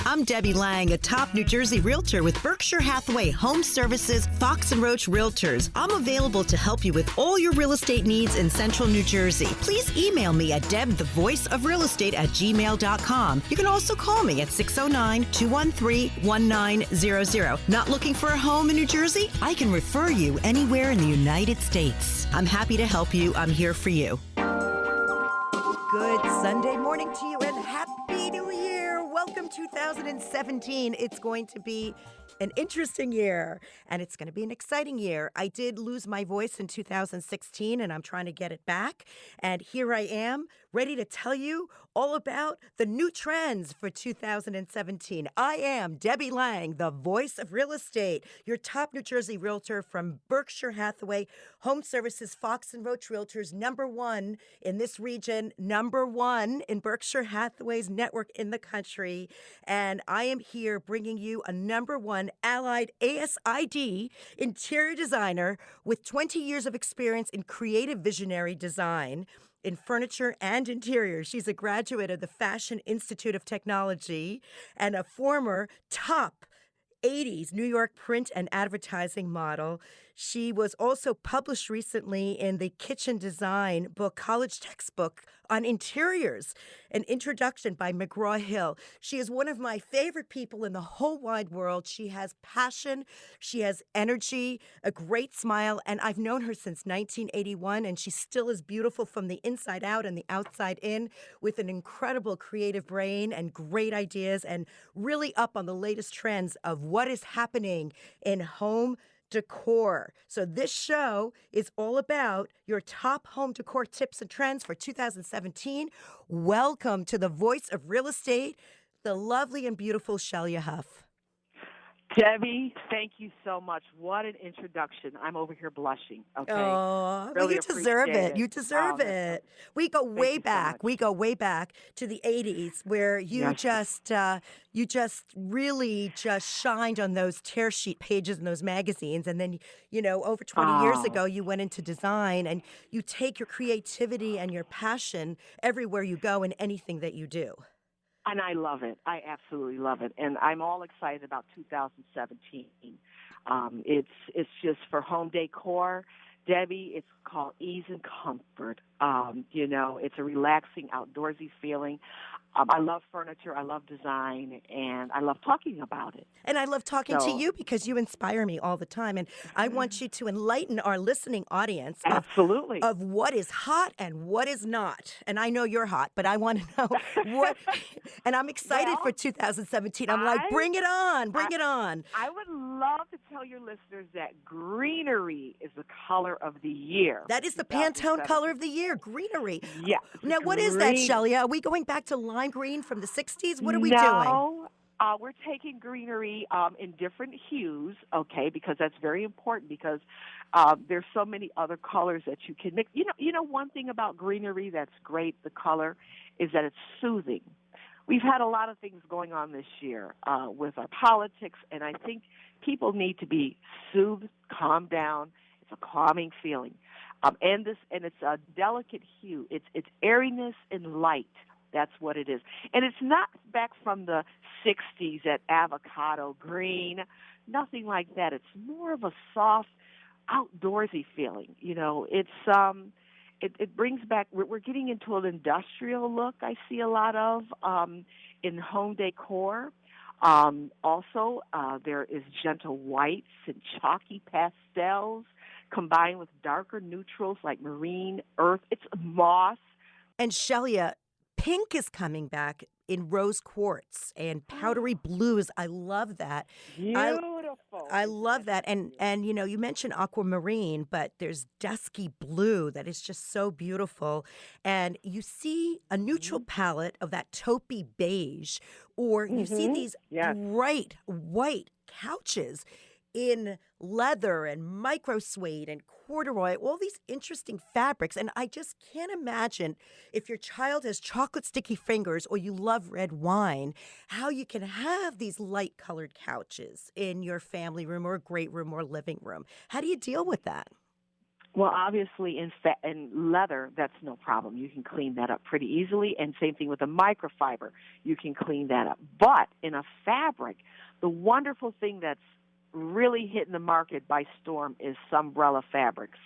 I'm Debbie Lang, a top New Jersey realtor with Berkshire Hathaway HomeServices, Fox and Roach Realtors. I'm available to help you with all your real estate needs in Central New Jersey. Please email me at debthevoiceofrealestate@gmail.com. You can also call me at 609-213-1900. Not looking for a home in New Jersey? I can refer you anywhere in the United States. I'm happy to help you. I'm here for you. Good Sunday morning to you and Happy New Year. Welcome 2017. It's going to be an interesting year and it's going to be an exciting year. I did lose my voice in 2016 and I'm trying to get it back. And here I am, ready to tell you all about the new trends for 2017. I am Debbie Lang, the voice of real estate, your top New Jersey realtor from Berkshire Hathaway, HomeServices, Fox and Roach Realtors, #1 in this region, #1 in Berkshire Hathaway's network in the country. And I am here bringing you a #1 allied ASID interior designer with 20 years of experience in creative visionary design in furniture and interiors. She's a graduate of the Fashion Institute of Technology and a former top 80s New York print and advertising model. She was also published recently in the Kitchen Design book, college textbook on interiors, an introduction by McGraw-Hill. She is one of my favorite people in the whole wide world. She has passion, she has energy, a great smile, and I've known her since 1981, and she still is beautiful from the inside out and the outside in, with an incredible creative brain and great ideas, and really up on the latest trends of what is happening in home decor. So this show is all about your top home decor tips and trends for 2017. Welcome to the voice of real estate, the lovely and beautiful Shelya Huff. Debbie, thank you so much. What an introduction. I'm over here blushing. Okay. Oh, really you deserve it. You deserve Oh, it. We go way back. We go way back to the 80s where you just really just shined on those tear sheet pages in those magazines. And then, you know, over 20 years ago, you went into design and you take your creativity and your passion everywhere you go in anything that you do. And I love it. I absolutely love it. And I'm all excited about 2017. It's just for home decor. Debbie, it's called Ease and Comfort. You know, it's a relaxing, outdoorsy feeling. I love furniture, I love design, and I love talking about it. And I love talking to you because you inspire me all the time. And I want you to enlighten our listening audience of what is hot and what is not. And I know you're hot, but I want to know what. And I'm excited for 2017. I'm like, bring it on, bring it on. I would love to tell your listeners that greenery is the color of the year. That is the Pantone color of the year, greenery. Yeah. Now, what is that, Shelya? Are we going back to lime green from the 60s? What are we doing? No, we're taking greenery in different hues, okay, because that's very important because there's so many other colors that you can mix. You know, one thing about greenery that's great, the color, is that it's soothing. We've had a lot of things going on this year with our politics, and I think people need to be soothed, calmed down. It's a calming feeling. And it's a delicate hue. It's airiness and light. That's what it is. And it's not back from the 60s, that avocado green, nothing like that. It's more of a soft, outdoorsy feeling. You know, it brings back, we're getting into an industrial look I see a lot of in home decor. Also, there is gentle whites and chalky pastels combined with darker neutrals like marine, earth. It's moss. And Shelya, pink is coming back in rose quartz and powdery blues. I love that. Beautiful. I love that. And you know, you mentioned aquamarine, but there's dusky blue that is just so beautiful. And you see a neutral palette of that taupey beige, or you see these bright white couches in leather and micro suede and corduroy, all these interesting fabrics. And I just can't imagine, if your child has chocolate sticky fingers or you love red wine, how you can have these light colored couches in your family room or great room or living room. How do you deal with that? Well, obviously, in leather, that's no problem. You can clean that up pretty easily, and same thing with a microfiber. You can clean that up. But in a fabric, the wonderful thing that's really hitting the market by storm is Sunbrella fabrics.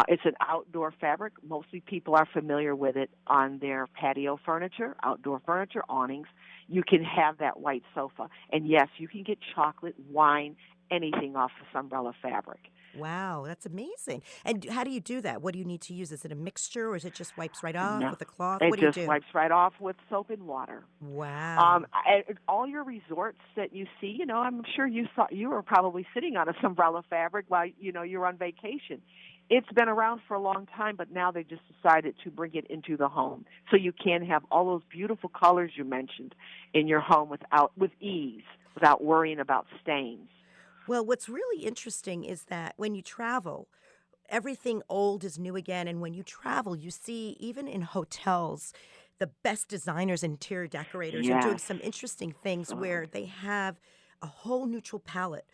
It's an outdoor fabric. Mostly people are familiar with it on their patio furniture, outdoor furniture, awnings. You can have that white sofa. And yes, you can get chocolate, wine, anything off of Sunbrella fabric. Wow, that's amazing. And how do you do that? What do you need to use? Is it a mixture or is it just wipes right off No, with a cloth? it What do you just do? wipes right off with soap and water. Wow. All your resorts that you see, I'm sure you were probably sitting on a Sunbrella fabric while you're on vacation. It's been around for a long time, but now they just decided to bring it into the home, so you can have all those beautiful colors you mentioned in your home with ease, without worrying about stains. Well, what's really interesting is that when you travel, everything old is new again. And when you travel, you see, even in hotels, the best designers and interior decorators are doing Yes. some interesting things Absolutely. where they have a whole neutral palette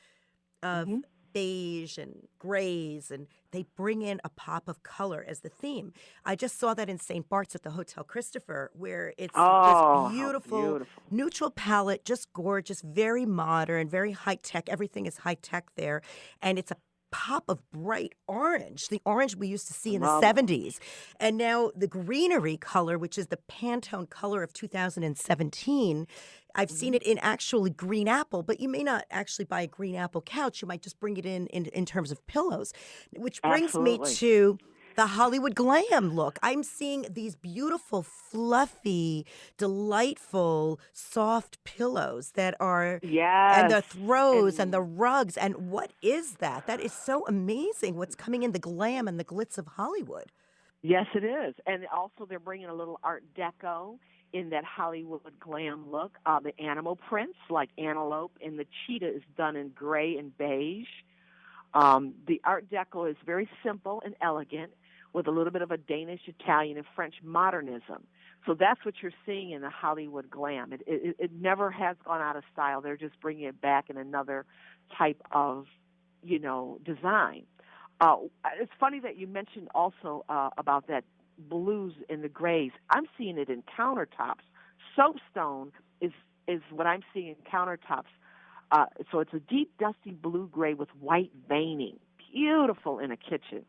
of Hmm. beige and grays, and they bring in a pop of color as the theme. I just saw that in St. Bart's at the Hotel Christopher, where it's this Oh, how beautiful beautiful. neutral palette, just gorgeous, very modern, very high tech. Everything is high tech there. And it's a pop of bright orange, the orange we used to I see in the love it. 70s. And now the greenery color, which is the Pantone color of 2017, I've seen Hmm. it in actually green apple, but you may not actually buy a green apple couch. You might just bring it in terms of pillows, which brings me Absolutely. to the Hollywood glam look. I'm seeing these beautiful, fluffy, delightful, soft pillows that are, and Yes. the throws and the And rugs. And what is that? That is so amazing what's coming in the glam and the glitz of Hollywood. yes, it is. And also, they're bringing a little Art Deco in that Hollywood glam look. The animal prints, like antelope, and the cheetah is done in gray and beige. The Art Deco is very simple and elegant, with a little bit of a Danish, Italian, and French modernism. So that's what you're seeing in the Hollywood glam. It never has gone out of style. They're just bringing it back in another type of, design. Uh, it's funny that you mentioned also about that blues and the grays. I'm seeing it in countertops. Soapstone is what I'm seeing in countertops. So it's a deep, dusty blue gray with white veining. Beautiful in a kitchen.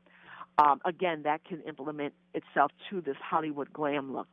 Again, that can implement itself to this Hollywood glam look.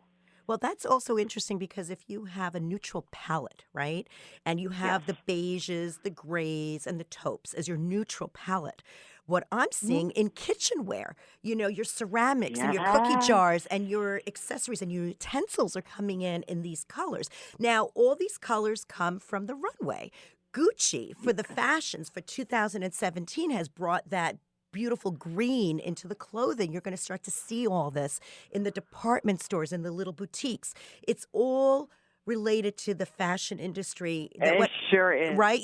Well, that's also interesting because if you have a neutral palette, right, and you Yes. have the beiges, the grays, and the taupes as your neutral palette, what I'm Mhm. seeing in kitchenware, your ceramics and your cookie Yes. jars and your accessories and your utensils are coming in these colors. Now, all these colors come from the runway. Gucci, for the fashions for 2017, has brought that beautiful green into the clothing. You're going to start to see all this in the department stores, in the little boutiques. It's all related to the fashion industry that It what sure is. right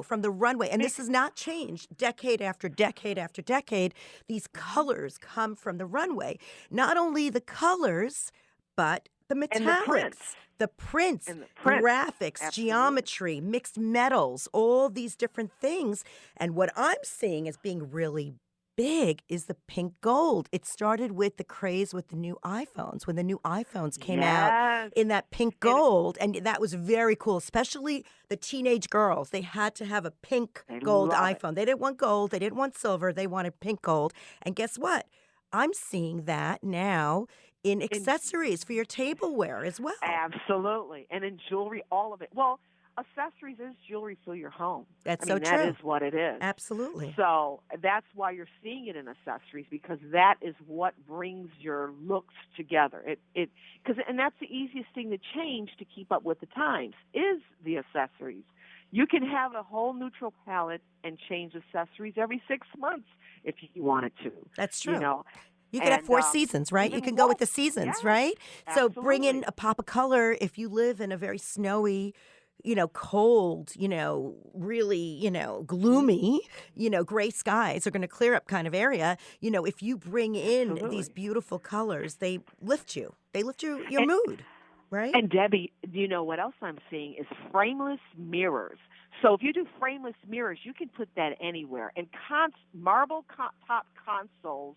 from the runway, and this has not changed decade after decade after decade. These Mhm. colors come from the runway. Not only the colors, but the And the prints. metallics, the prints, And the prints. graphics, Absolutely. geometry, mixed metals, all these different things. And what I'm seeing as being really big is the pink gold. It started with the craze with the new iPhones, when the new iPhones came out Yes. in that pink And gold. And that was very cool, especially the teenage girls. They had to have a pink they gold love it. iPhone. They didn't want gold, they didn't want silver, they wanted pink gold. And guess what? I'm seeing that now in And accessories for your tableware as well. absolutely. And in jewelry, all of it. Well, accessories is jewelry for your home. That's I so mean, that true. is what it is. Absolutely. So that's why you're seeing it in accessories, because that is what brings your looks together. And that's the easiest thing to change to keep up with the times is the accessories. You can have a whole neutral palette and change accessories every 6 months if you wanted to. That's You true. know, You could have and 4 seasons, right? You even can go with woke. the seasons, Yes, right? So bring in absolutely. a pop of color if you live in a very snowy, cold, really, Mhm. gloomy, gray skies are going to clear up kind of area. If you bring in these Absolutely. beautiful colors, they lift you. They lift your And mood. right? And Debbie, you know what else I'm seeing is frameless mirrors. So if you do frameless mirrors, you can put that anywhere. And marble top consoles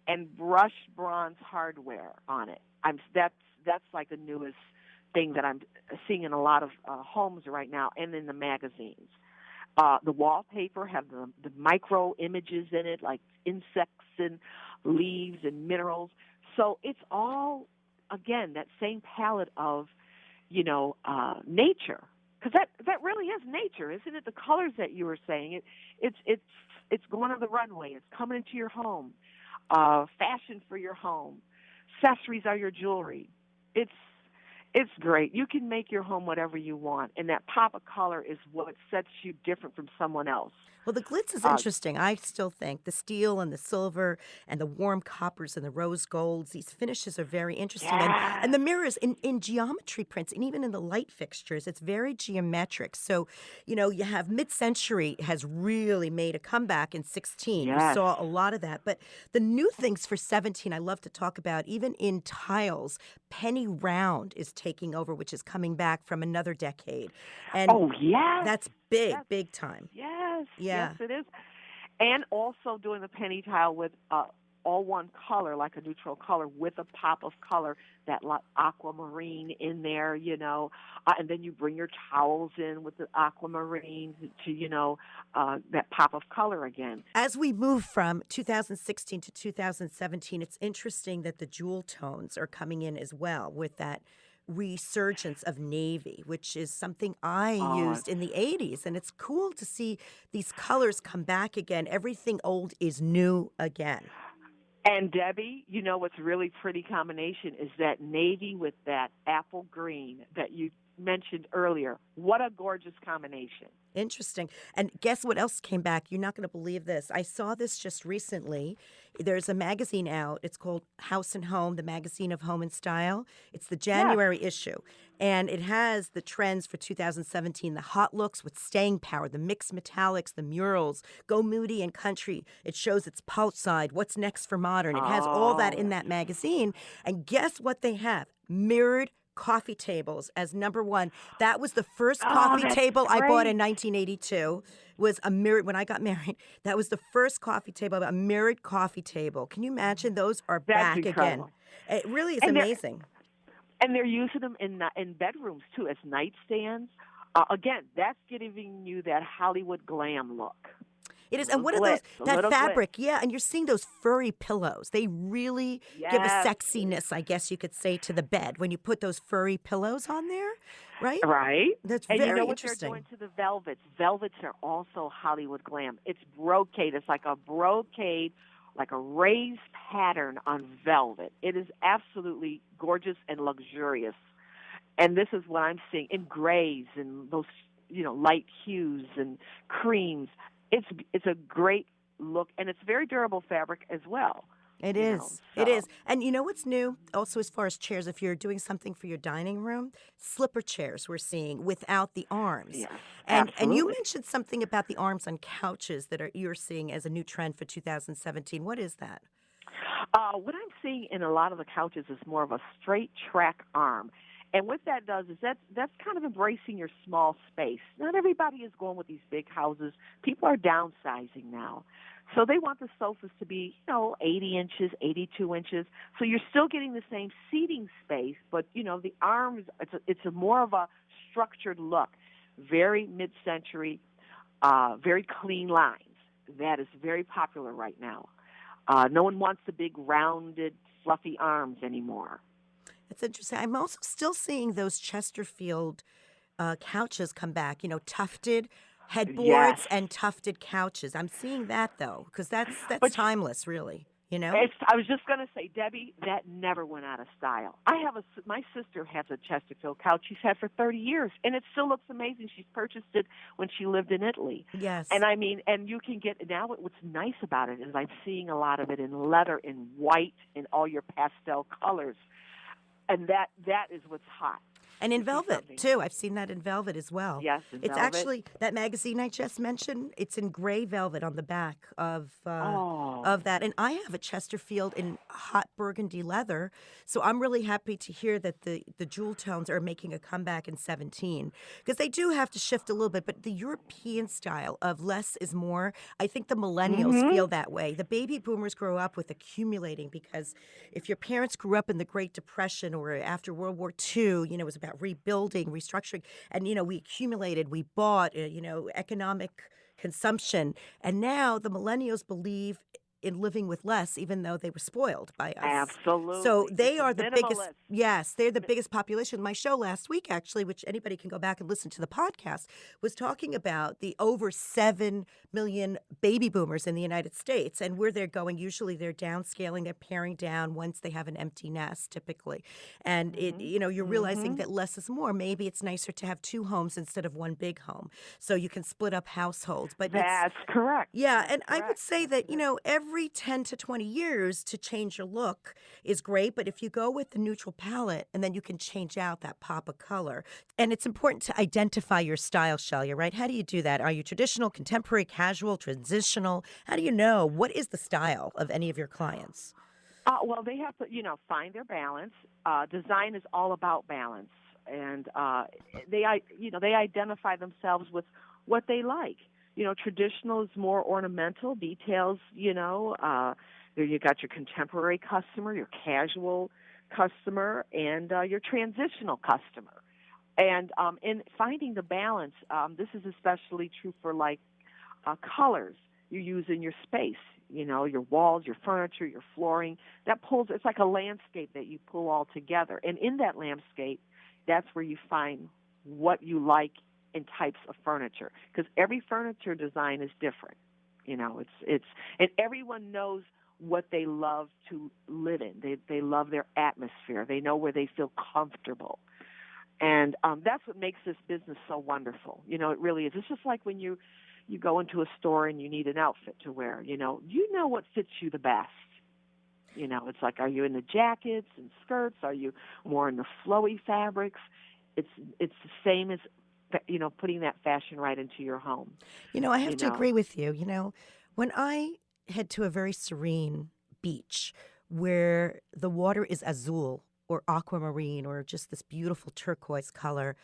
and brushed bronze hardware on it. That's like the newest thing that I'm seeing in a lot of homes right now, and in the magazines. The wallpaper have the micro images in it, like insects and leaves and minerals. So it's all, again, that same palette of, nature. Because that really is nature, isn't it? The colors that you were saying, it's going on the runway. It's coming into your home. Fashion for your home. Accessories are your jewelry. It's great. You can make your home whatever you want, and that pop of color is what sets you different from someone else. Well, the glitz is interesting. I still think the steel and the silver and the warm coppers and the rose golds, these finishes are very interesting. And the mirrors in geometry prints and even in the light fixtures, it's very geometric. So, you have mid-century has really made a comeback in 16. Yes. You saw a lot of that. But the new things for 17, I love to talk about, even in tiles, penny round is taking over, which is coming back from another decade. And that's big, big time. Yes. Yeah. Yes, it is. And also doing the penny tile with all one color, like a neutral color, with a pop of color, that aquamarine in there, and then you bring your towels in with the aquamarine to, that pop of color again. As we move from 2016 to 2017, it's interesting that the jewel tones are coming in as well with that resurgence of navy, which is something I used in the 80s. And it's cool to see these colors come back again. Everything old is new again. And Debbie, what's really pretty combination is that navy with that apple green that you mentioned earlier. What a gorgeous combination. Interesting. And guess what else came back? You're not going to believe this. I saw this just recently. There's a magazine out. It's called House and Home, the magazine of home and style. It's the January issue. And it has the trends for 2017, the hot looks with staying power, the mixed metallics, the murals, go moody and country. It shows its pulse side, what's next for modern. It has all that in that magazine. And guess what they have? Mirrored coffee tables as number one. That was the first coffee table I bought in 1982. Was a mirrored, when I got married, that was the first coffee table, a mirrored coffee table. Can you imagine? Those are back incredible. Again. It really is amazing. And they're using them in bedrooms, too, as nightstands. Again, that's giving you that Hollywood glam look. It is. And what are those, that fabric, and you're seeing those furry pillows. They really give a sexiness, I guess you could say, to the bed when you put those furry pillows on there, right? Right. That's and very you know what interesting. They're doing to the velvets. Velvets are also Hollywood glam. It's brocade. It's like a brocade, like a raised pattern on velvet. It is absolutely gorgeous and luxurious. And this is what I'm seeing in grays and those, light hues and creams. It's a great look, and it's very durable fabric as well. It is. It is. And you know what's new? Also, as far as chairs, if you're doing something for your dining room, slipper chairs we're seeing without the arms. Yes, and you mentioned something about the arms on couches that you're seeing as a new trend for 2017. What is that? What I'm seeing in a lot of the couches is more of a straight track arm. And what that does is that's kind of embracing your small space. Not everybody is going with these big houses. People are downsizing now. So they want the sofas to be, 80 inches, 82 inches. So you're still getting the same seating space, but, the arms, it's a more of a structured look. Very mid-century, very clean lines. That is very popular right now. No one wants the big, rounded, fluffy arms anymore. It's interesting. I'm also still seeing those Chesterfield couches come back, tufted headboards and tufted couches. I'm seeing that, though, because that's timeless, really, I was just going to say, Debbie, that never went out of style. My sister has a Chesterfield couch she's had for 30 years, and it still looks amazing. She's purchased it when she lived in Italy. Yes. And and you can get, now what's nice about it is I'm seeing a lot of it in leather, in white, in all your pastel colors. And that is what's hot. And in to see velvet, something. too. I've seen that in velvet as well. Yes, in It's velvet. actually, that magazine I just mentioned, it's in gray velvet on the back Oh, of that. And I have a Chesterfield in hot burgundy leather. So I'm really happy to hear that the jewel tones are making a comeback in 17. Because they do have to shift a little bit. But the European style of less is more, I think the millennials feel that way. The baby boomers grow up with accumulating, because if your parents grew up in the Great Depression or after World War II, it was about rebuilding, restructuring, and we accumulated, we bought, economic consumption, and now the millennials believe in living with less, even though they were spoiled by us. So absolutely. they It's a are the biggest. minimalist. Yes, they're the biggest population. My show last week, actually, which anybody can go back and listen to the podcast, was talking about the over 7 million baby boomers in the United States, and where they're going. Usually, they're downscaling, they're paring down once they have an empty nest, typically, and you're realizing that less is more. Maybe it's nicer to have 2 homes instead of 1 big home, so you can split up households. But That's correct. yeah, That's and I would correct. say that, every 10 to 20 years to change your look is great, but if you go with the neutral palette, and then you can change out that pop of color. And it's important to identify your style, Shelya, right? How do you do that? Are you traditional, contemporary, casual, transitional? How do you know what is the style of any of your clients? Well, they have to, find their balance. Design is all about balance, and they identify themselves with what they like. Traditional is more ornamental details. There you got your contemporary customer, your casual customer, and your transitional customer. And in finding the balance, this is especially true for colors you use in your space. Your walls, your furniture, your flooring. It's like a landscape that you pull all together. And in that landscape, that's where you find what you like in types of furniture. Because every furniture design is different. It's and everyone knows what they love to live in. They love their atmosphere. They know where they feel comfortable. And that's what makes this business so wonderful. It really is. It's just like when you go into a store and you need an outfit to wear. You know what fits you the best. It's like, are you in the jackets and skirts? Are you more in the flowy fabrics? It's the same as putting that fashion right into your home. I have to agree with you. When I head to a very serene beach where the water is azul or aquamarine or just this beautiful turquoise color,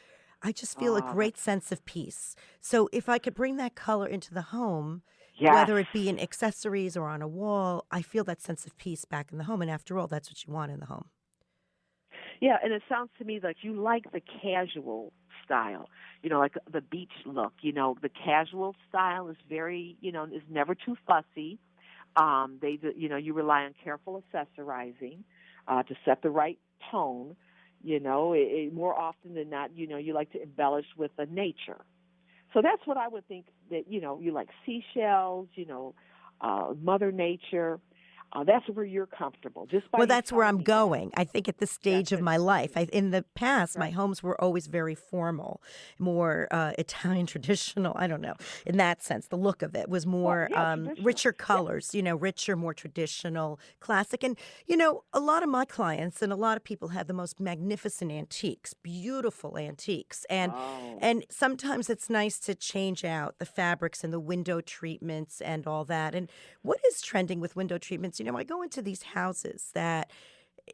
I just feel a great sense of peace. So if I could bring that color into the home, Yes. whether it be in accessories or on a wall, I feel that sense of peace back in the home. And after all, that's what you want in the home. Yeah, and it sounds to me like you like the casual style, like the beach look. The casual style is very, is never too fussy. You rely on careful accessorizing to set the right tone. More often than not, you like to embellish with the nature. So that's what I would think that, you like seashells, Mother Nature. That's where you're comfortable. Well, that's where I'm going. I think at this stage of my life, in the past, my Right. homes were always very formal, more Italian traditional. I don't know. In that sense, the look of it was more traditional. richer colors, richer, more traditional, classic. And, a lot of my clients and a lot of people have the most magnificent antiques, beautiful antiques. And sometimes it's nice to change out the fabrics and the window treatments and all that. And what is trending with window treatments? I go into these houses that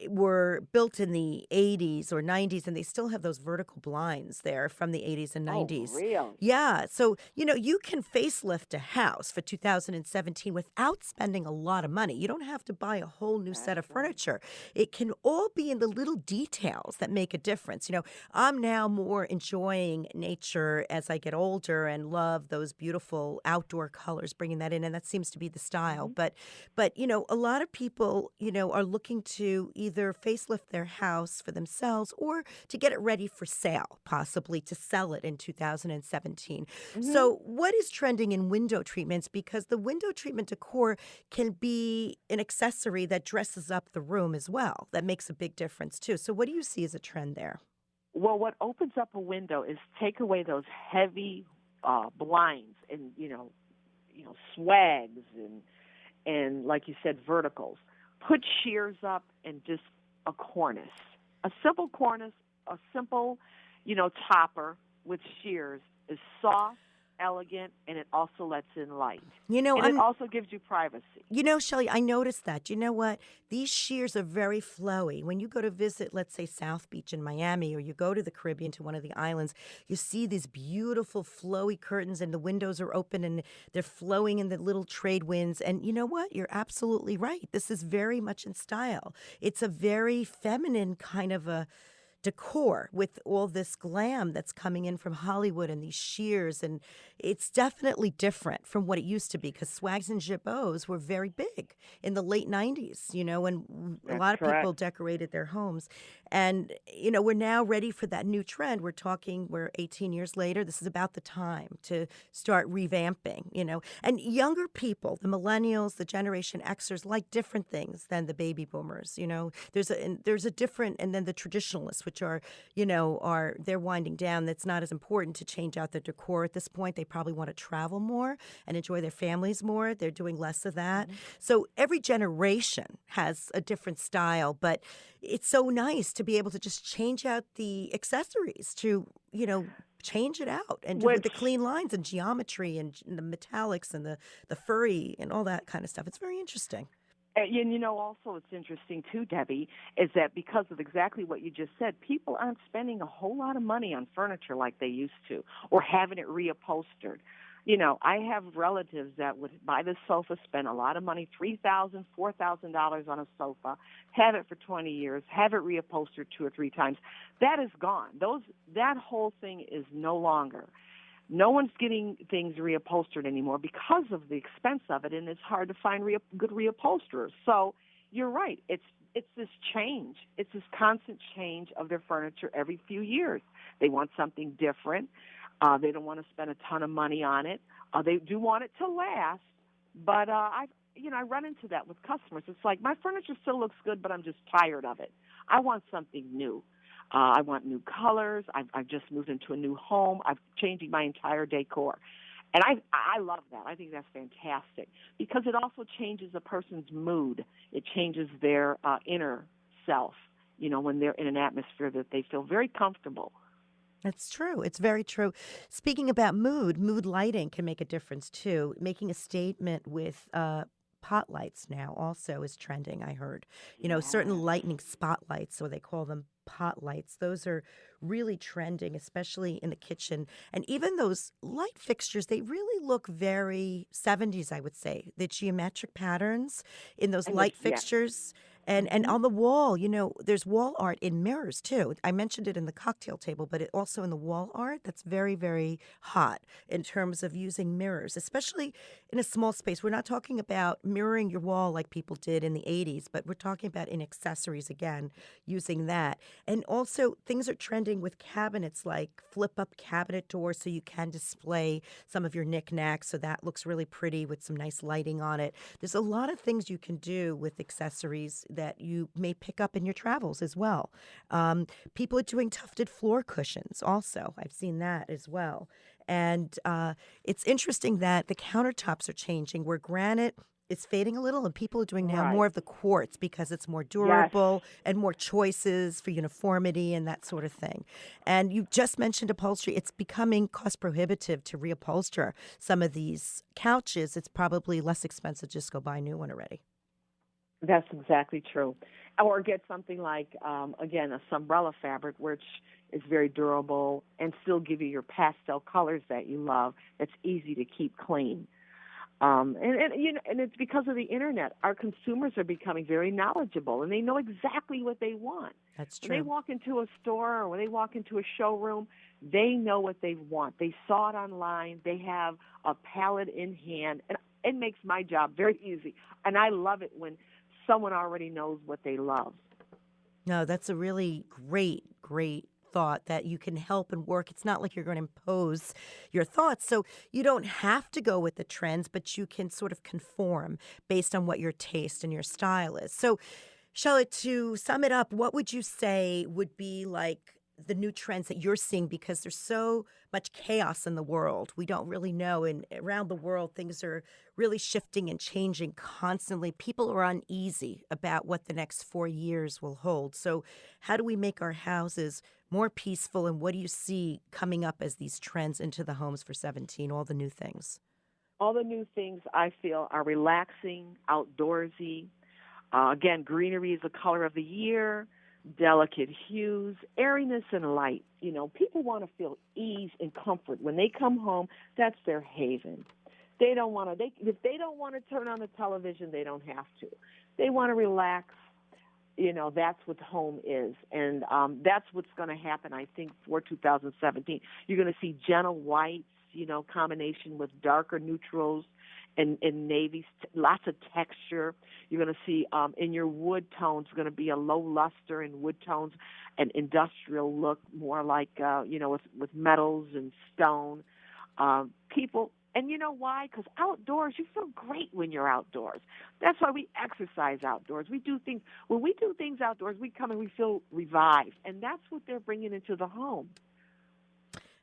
were built in the 80s or 90s, and they still have those vertical blinds there from the 80s and 90s. Oh, really? Yeah. So, you can facelift a house for 2017 without spending a lot of money. You don't have to buy a whole new set of furniture. It can all be in the little details that make a difference. I'm now more enjoying nature as I get older and love those beautiful outdoor colors, bringing that in, and that seems to be the style. But a lot of people, are looking to either facelift their house for themselves or to get it ready for sale, possibly to sell it in 2017. So what is trending in window treatments? Because the window treatment decor can be an accessory that dresses up the room as well. That makes a big difference too. So what do you see as a trend there? Well, what opens up a window is take away those heavy blinds and swags and like you said, verticals. Put shears up and just a cornice. A simple cornice a simple, topper with shears is soft, elegant, and it also lets in light. And it also gives you privacy. Shelly, I noticed that. You know what? These shears are very flowy. When you go to visit, let's say, South Beach in Miami, or you go to the Caribbean to one of the islands, you see these beautiful flowy curtains and the windows are open and they're flowing in the little trade winds. And you know what? You're absolutely right. This is very much in style. It's a very feminine kind of a decor with all this glam that's coming in from Hollywood and these shears. And it's definitely different from what it used to be, because swags and jabots were very big in the late 90s, when a lot of people decorated their homes. And, we're now ready for that new trend. We're 18 years later. This is about the time to start revamping, And younger people, the millennials, the Generation Xers, like different things than the baby boomers, There's a different, and then the traditionalists, which are they're winding down. That's not as important to change out their decor at this point. They probably want to travel more and enjoy their families more. They're doing less of that. Mm-hmm. So every generation has a different style, but it's so nice to be able to just change out the accessories to, change it out and with the clean lines and geometry and the metallics and the furry and all that kind of stuff. It's very interesting. And also it's interesting too, Debbie, is that because of exactly what you just said, people aren't spending a whole lot of money on furniture like they used to, or having it reupholstered. I have relatives that would buy this sofa, spend a lot of money, $3,000, $4,000 on a sofa, have it for 20 years, have it reupholstered 2 or 3 times. That is gone. That whole thing is no longer. No one's getting things reupholstered anymore because of the expense of it, and it's hard to find good reupholsterers. So you're right. It's this change. It's this constant change of their furniture every few years. They want something different. They don't want to spend a ton of money on it. They do want it to last, but I run into that with customers. It's like, my furniture still looks good, but I'm just tired of it. I want something new. I want new colors. I've just moved into a new home. I'm changing my entire decor. And I love that. I think that's fantastic because it also changes a person's mood. It changes their inner self, when they're in an atmosphere that they feel very comfortable. That's true. It's very true. Speaking about mood lighting can make a difference too. Making a statement with pot lights now also is trending, I heard. Certain lightning spotlights, so they call them pot lights. Those are really trending, especially in the kitchen. And even those light fixtures, they really look very 70s, I would say. The geometric patterns in those light fixtures. And on the wall, there's wall art in mirrors, too. I mentioned it in the cocktail table, but also in the wall art, that's very, very hot in terms of using mirrors, especially in a small space. We're not talking about mirroring your wall like people did in the 80s, but we're talking about in accessories, again, using that. And also, things are trending with cabinets like flip-up cabinet doors so you can display some of your knickknacks, so that looks really pretty with some nice lighting on it. There's a lot of things you can do with accessories that you may pick up in your travels as well. People are doing tufted floor cushions also. I've seen that as well. And it's interesting that the countertops are changing, where granite is fading a little, and people are doing now more of the quartz because it's more durable and more choices for uniformity and that sort of thing. And you just mentioned upholstery. It's becoming cost prohibitive to reupholster some of these couches. It's probably less expensive to just go buy a new one already. That's exactly true. Or get something like, again, a Sunbrella fabric, which is very durable and still give you your pastel colors that you love. It's easy to keep clean. And it's because of the internet. Our consumers are becoming very knowledgeable, and they know exactly what they want. That's true. When they walk into a store or when they walk into a showroom, they know what they want. They saw it online. They have a palette in hand, and it makes my job very easy. And I love it when someone already knows what they love. No, that's a really great thought that you can help and work. It's not like you're going to impose your thoughts. So you don't have to go with the trends, but you can sort of conform based on what your taste and your style is. So, Shelya, to sum it up, what would you say would be like the new trends that you're seeing, because there's so much chaos in the world. We don't really know. And around the world, things are really shifting and changing constantly. People are uneasy about what the next 4 years will hold. So how do we make our houses more peaceful? And what do you see coming up as these trends into the homes for 17, all the new things? All the new things I feel are relaxing, outdoorsy. Again, greenery is the color of the year, delicate hues, airiness and light. You know, people want to feel ease and comfort. When they come home, that's their haven. They don't want to, if they don't want to turn on the television, they don't have to. They want to relax. You know, that's what home is. And that's what's going to happen, I think, for 2017. You're going to see gentle whites, you know, combination with darker neutrals and navies, lots of texture. You're going to see in your wood tones going to be a low luster in wood tones, an industrial look, more like, you know, with metals and stone. People, and you know why? Because outdoors, you feel great when you're outdoors. That's why we exercise outdoors. We do things, when we do things outdoors, we come and we feel revived. And that's what they're bringing into the home.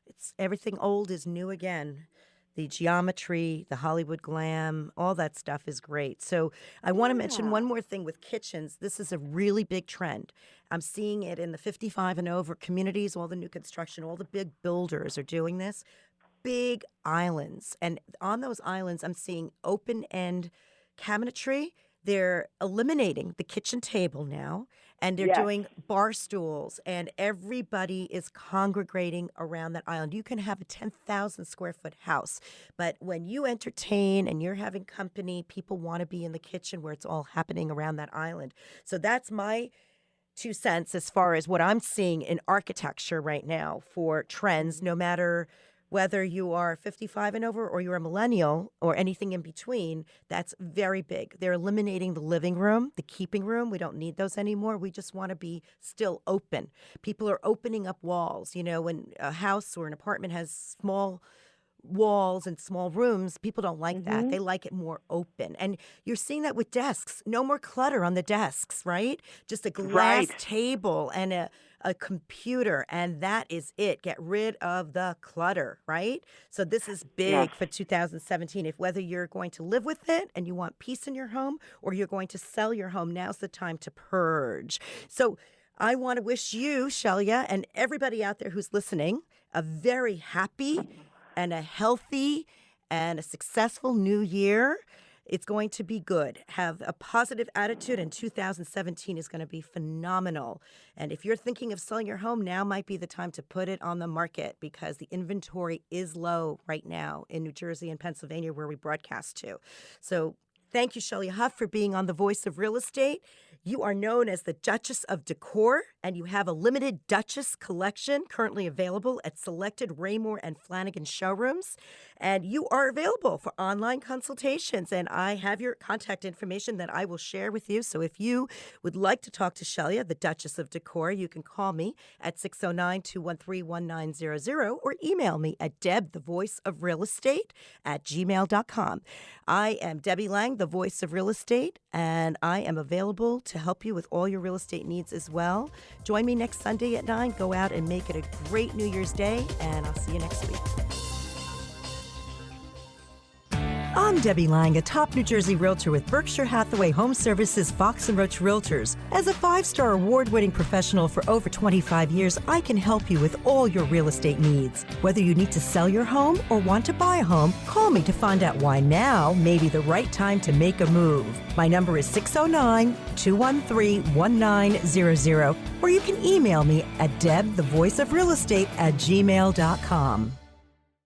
It's everything old is new again. The geometry, the Hollywood glam, all that stuff is great. So I want to mention one more thing with kitchens. This is a really big trend. I'm seeing it in the 55 and over communities, all the new construction, all the big builders are doing this. Big islands. And on those islands, I'm seeing open-end cabinetry. They're eliminating the kitchen table now, and they're doing bar stools, and everybody is congregating around that island. You can have a 10,000 square foot house, but when you entertain and you're having company, people want to be in the kitchen where it's all happening around that island. So that's my 2 cents as far as what I'm seeing in architecture right now for trends, no matter whether you are 55 and over or you're a millennial or anything in between. That's very big. They're eliminating the living room, the keeping room. We don't need those anymore. We just want to be still open. People are opening up walls. You know, when a house or an apartment has small walls and small rooms, people don't like that. They like it more open. And you're seeing that with desks. No more clutter on the desks, right? Just a glass table and a computer, and that is it. Get rid of the clutter, right? So this is big for 2017. If whether you're going to live with it and you want peace in your home or you're going to sell your home, now's the time to purge. So I want to wish you, Shelya, and everybody out there who's listening, a very happy and a healthy and a successful new year. It's going to be good. Have a positive attitude, and 2017 is going to be phenomenal. And if you're thinking of selling your home, now might be the time to put it on the market, because the inventory is low right now in New Jersey and Pennsylvania, where we broadcast to. So thank you, Shelya Huff, for being on The Voice of Real Estate. You are known as the Duchess of Decor, and you have a limited Duchess collection currently available at selected Raymore and Flanagan showrooms. And you are available for online consultations. And I have your contact information that I will share with you. So if you would like to talk to Shelya, the Duchess of Decor, you can call me at 609-213-1900 or email me at debthevoiceofrealestate@gmail.com. I am Debbie Lang, the Voice of Real Estate, and I am available to help you with all your real estate needs as well. Join me next Sunday at 9. Go out and make it a great New Year's Day, and I'll see you next week. I'm Debbie Lang, a top New Jersey realtor with Berkshire Hathaway HomeServices Fox & Roach Realtors. As a 5-star award-winning professional for over 25 years, I can help you with all your real estate needs. Whether you need to sell your home or want to buy a home, call me to find out why now may be the right time to make a move. My number is 609-213-1900, or you can email me at debthevoiceofrealestate@gmail.com.